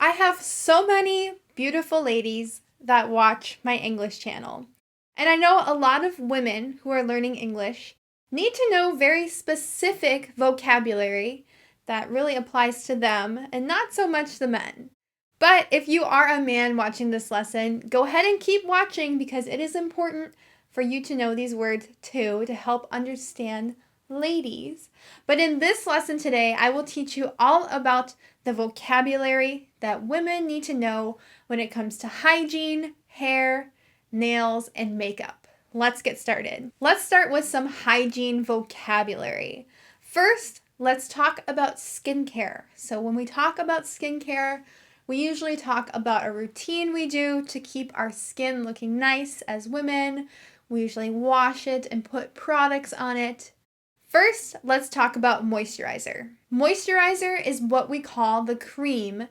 I have so many beautiful ladies that watch my English channel. And I know a lot of women who are learning English need to know very specific vocabulary that really applies to them and not so much the men. But if you are a man watching this lesson, go ahead and keep watching because it is important for you to know these words too to help understand ladies. But in this lesson today, I will teach you all about the vocabulary that women need to know when it comes to hygiene, hair, nails, and makeup. Let's get started. Let's start with some hygiene vocabulary. First, let's talk about skincare. So when we talk about skincare, we usually talk about a routine we do to keep our skin looking nice as women. We usually wash it and put products on it. First, let's talk about moisturizer. Moisturizer is what we call the cream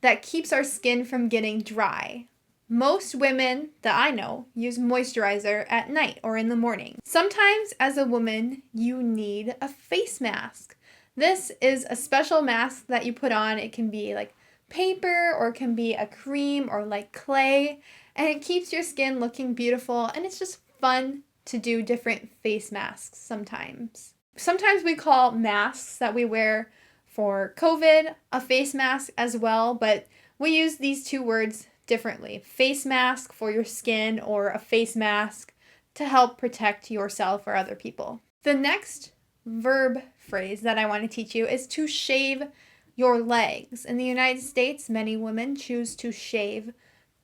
that keeps our skin from getting dry. Most women that I know use moisturizer at night or in the morning. Sometimes as a woman, you need a face mask. This is a special mask that you put on. It can be like paper or it can be a cream or like clay, and it keeps your skin looking beautiful, and it's just fun to do different face masks sometimes. Sometimes we call masks that we wear for COVID a face mask as well, but we use these two words differently. Face mask for your skin or a face mask to help protect yourself or other people. The next verb phrase that I want to teach you is to shave your legs. In the United States, many women choose to shave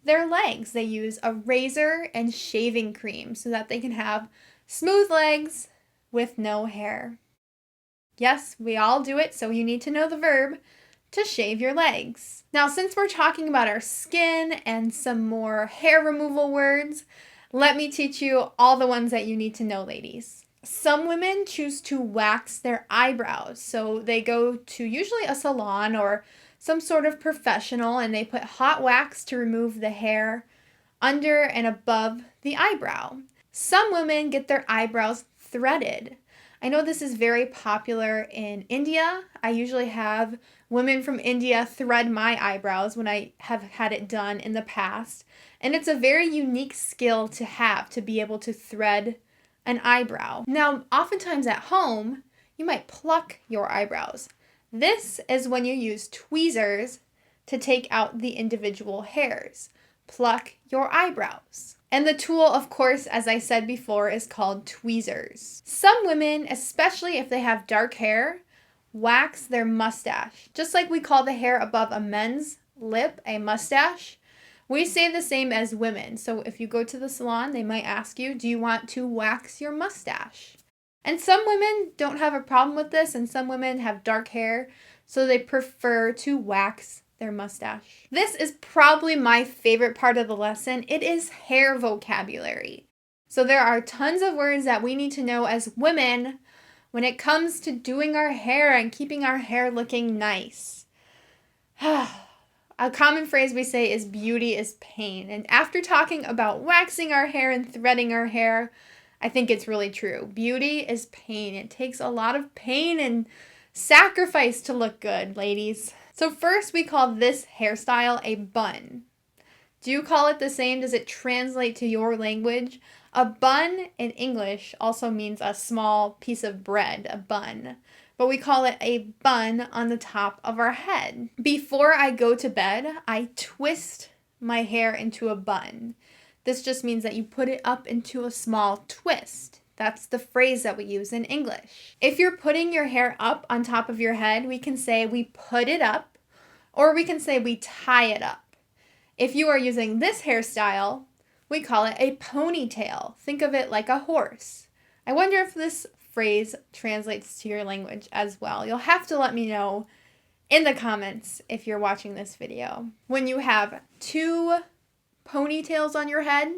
their legs. They use a razor and shaving cream so that they can have smooth legs with no hair. Yes, we all do it, so you need to know the verb to shave your legs. Now, since we're talking about our skin and some more hair removal words, let me teach you all the ones that you need to know, ladies. Some women choose to wax their eyebrows. So they go to usually a salon or some sort of professional and they put hot wax to remove the hair under and above the eyebrow. Some women get their eyebrows threaded. I know this is very popular in India. I usually have women from India thread my eyebrows when I have had it done in the past. And it's a very unique skill to have, to be able to thread an eyebrow. Now, oftentimes at home, you might pluck your eyebrows. This is when you use tweezers to take out the individual hairs. Pluck your eyebrows. And the tool, of course, as I said before, is called tweezers. Some women, especially if they have dark hair, wax their mustache. Just like we call the hair above a men's lip a mustache, we say the same as women. So if you go to the salon, they might ask you, do you want to wax your mustache? And some women don't have a problem with this, and some women have dark hair, so they prefer to wax their mustache. This is probably my favorite part of the lesson. It is hair vocabulary. So there are tons of words that we need to know as women when it comes to doing our hair and keeping our hair looking nice. A common phrase we say is beauty is pain. And after talking about waxing our hair and threading our hair, I think it's really true. Beauty is pain. It takes a lot of pain and sacrifice to look good, ladies. So first, we call this hairstyle a bun. Do you call it the same? Does it translate to your language? A bun in English also means a small piece of bread, a bun. But we call it a bun on the top of our head. Before I go to bed, I twist my hair into a bun. This just means that you put it up into a small twist. That's the phrase that we use in English. If you're putting your hair up on top of your head, we can say we put it up, or we can say we tie it up. If you are using this hairstyle, we call it a ponytail. Think of it like a horse. I wonder if this phrase translates to your language as well. You'll have to let me know in the comments if you're watching this video. When you have two ponytails on your head,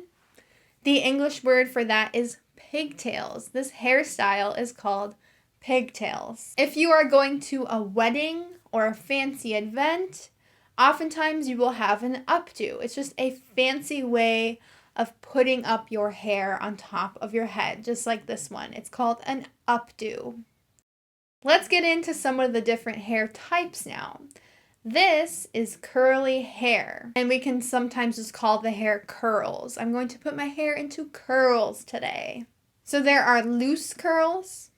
the English word for that is pigtails. This hairstyle is called pigtails. If you are going to a wedding or a fancy event, oftentimes you will have an updo. It's just a fancy way of putting up your hair on top of your head, just like this one. It's called an updo. Let's get into some of the different hair types now. This is curly hair, and we can sometimes just call the hair curls. I'm going to put my hair into curls today. So there are loose curls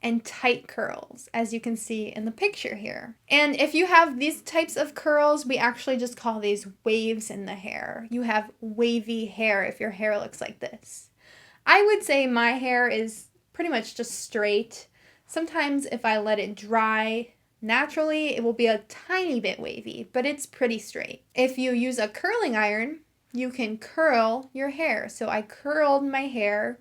and tight curls, as you can see in the picture here. And if you have these types of curls, we actually just call these waves in the hair. You have wavy hair if your hair looks like this. I would say my hair is pretty much just straight. Sometimes if I let it dry naturally, it will be a tiny bit wavy, but it's pretty straight. If you use a curling iron, you can curl your hair. So I curled my hair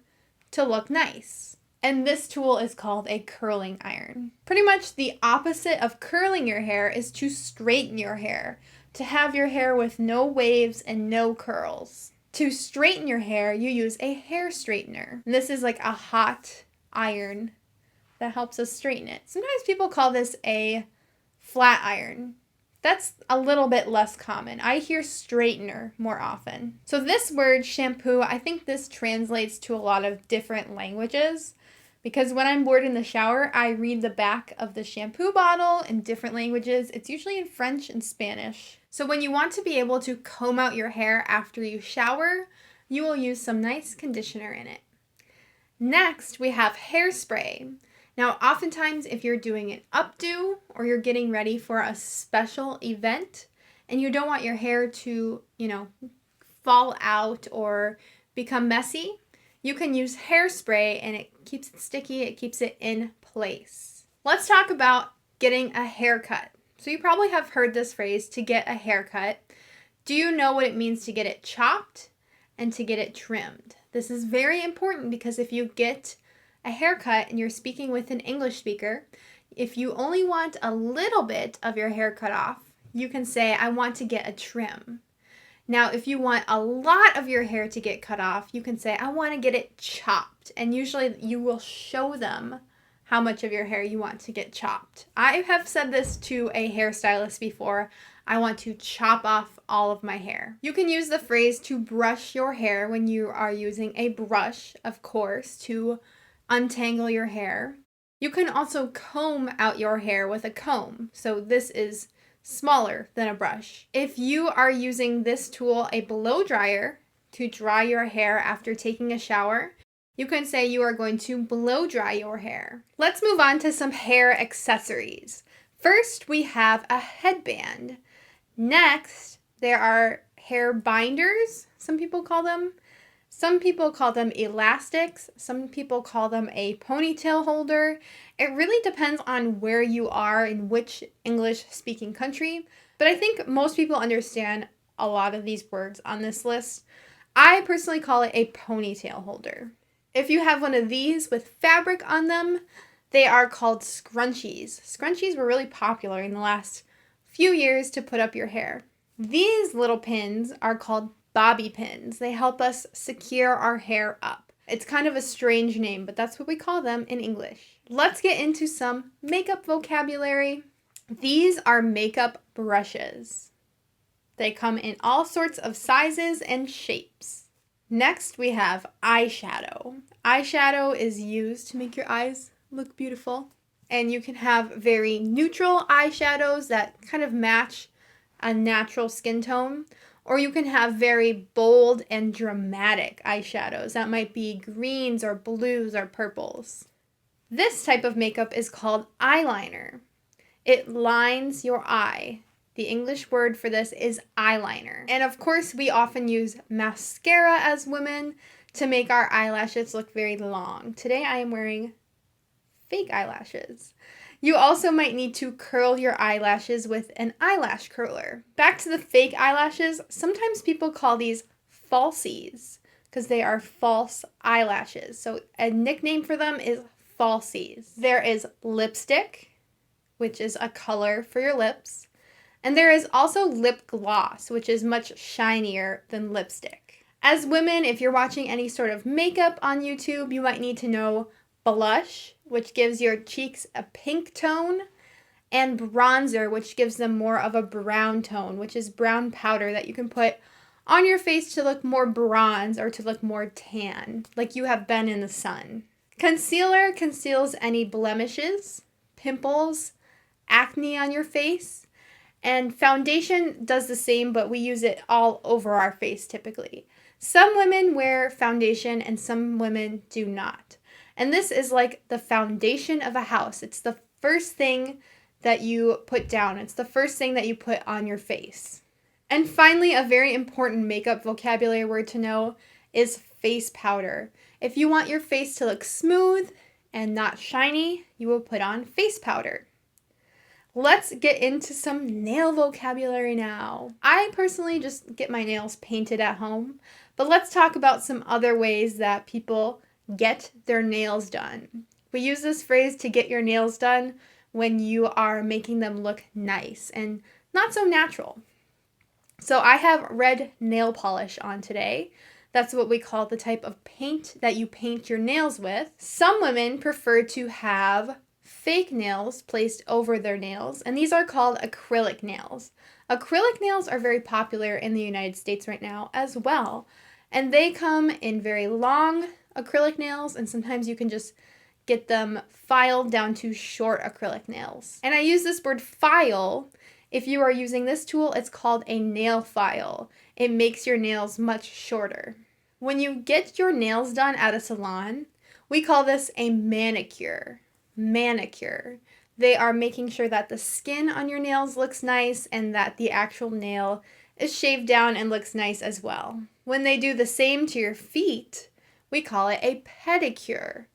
to look nice. And this tool is called a curling iron. Pretty much the opposite of curling your hair is to straighten your hair, to have your hair with no waves and no curls. To straighten your hair, you use a hair straightener. And this is like a hot iron that helps us straighten it. Sometimes people call this a flat iron. That's a little bit less common. I hear straightener more often. So this word, shampoo, I think this translates to a lot of different languages because when I'm bored in the shower, I read the back of the shampoo bottle in different languages. It's usually in French and Spanish. So when you want to be able to comb out your hair after you shower, you will use some nice conditioner in it. Next, we have hairspray. Now, oftentimes if you're doing an updo or you're getting ready for a special event and you don't want your hair to, fall out or become messy, you can use hairspray and it keeps it sticky, it keeps it in place. Let's talk about getting a haircut. So you probably have heard this phrase, to get a haircut. Do you know what it means to get it chopped and to get it trimmed? This is very important because if you get a haircut and you're speaking with an English speaker, if you only want a little bit of your hair cut off, you can say, I want to get a trim. Now, if you want a lot of your hair to get cut off, you can say, I want to get it chopped. And usually you will show them how much of your hair you want to get chopped. I have said this to a hairstylist before. I want to chop off all of my hair. You can use the phrase to brush your hair when you are using a brush, of course, to untangle your hair. You can also comb out your hair with a comb. So this is smaller than a brush. If you are using this tool, a blow dryer, to dry your hair after taking a shower, you can say you are going to blow dry your hair. Let's move on to some hair accessories. First, we have a headband. Next, there are hair binders, some people call them. Some people call them elastics. Some people call them a ponytail holder. It really depends on where you are in which English-speaking country, but I think most people understand a lot of these words on this list. I personally call it a ponytail holder. If you have one of these with fabric on them, they are called scrunchies. Scrunchies were really popular in the last few years to put up your hair. These little pins are called bobby pins. They help us secure our hair up. It's kind of a strange name, but that's what we call them in English. Let's get into some makeup vocabulary. These are makeup brushes. They come in all sorts of sizes and shapes. Next, we have eyeshadow. Eyeshadow is used to make your eyes look beautiful. And you can have very neutral eyeshadows that kind of match a natural skin tone. Or you can have very bold and dramatic eyeshadows. That might be greens or blues or purples. This type of makeup is called eyeliner. It lines your eye. The English word for this is eyeliner. And of course, we often use mascara as women to make our eyelashes look very long. Today I am wearing fake eyelashes. You also might need to curl your eyelashes with an eyelash curler. Back to the fake eyelashes, sometimes people call these falsies because they are false eyelashes. So a nickname for them is falsies. There is lipstick, which is a color for your lips. And there is also lip gloss, which is much shinier than lipstick. As women, if you're watching any sort of makeup on YouTube, you might need to know blush, which gives your cheeks a pink tone, and bronzer, which gives them more of a brown tone, which is brown powder that you can put on your face to look more bronze or to look more tan, like you have been in the sun. Concealer conceals any blemishes, pimples, acne on your face. And foundation does the same, but we use it all over our face typically. Some women wear foundation and some women do not. And this is like the foundation of a house. It's the first thing that you put down. It's the first thing that you put on your face. And finally, a very important makeup vocabulary word to know is face powder. If you want your face to look smooth and not shiny, you will put on face powder. Let's get into some nail vocabulary now. I personally just get my nails painted at home, but let's talk about some other ways that people get their nails done. We use this phrase to get your nails done when you are making them look nice and not so natural. So I have red nail polish on today. That's what we call the type of paint that you paint your nails with. Some women prefer to have fake nails placed over their nails, and these are called acrylic nails. Acrylic nails are very popular in the United States right now as well, and they come in very long acrylic nails, and sometimes you can just get them filed down to short acrylic nails. And I use this word file. If you are using this tool, it's called a nail file. It makes your nails much shorter. When you get your nails done at a salon, we call this a manicure. Manicure. They are making sure that the skin on your nails looks nice and that the actual nail is shaved down and looks nice as well. When they do the same to your feet, we call it a pedicure.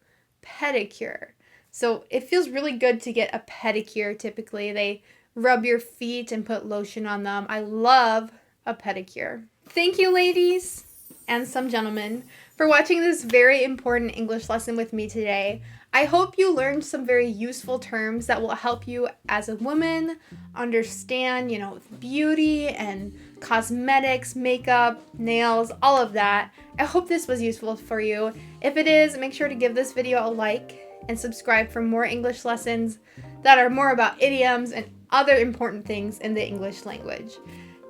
Pedicure. So it feels really good to get a pedicure typically. They rub your feet and put lotion on them. I love a pedicure. Thank you, ladies and some gentlemen, for watching this very important English lesson with me today. I hope you learned some very useful terms that will help you as a woman understand, beauty and cosmetics, makeup, nails, all of that. I hope this was useful for you. If it is, make sure to give this video a like and subscribe for more English lessons that are more about idioms and other important things in the English language.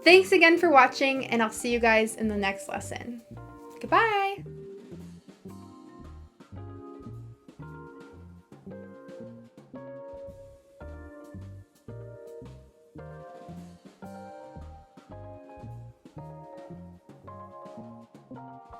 Thanks again for watching, and I'll see you guys in the next lesson. Goodbye!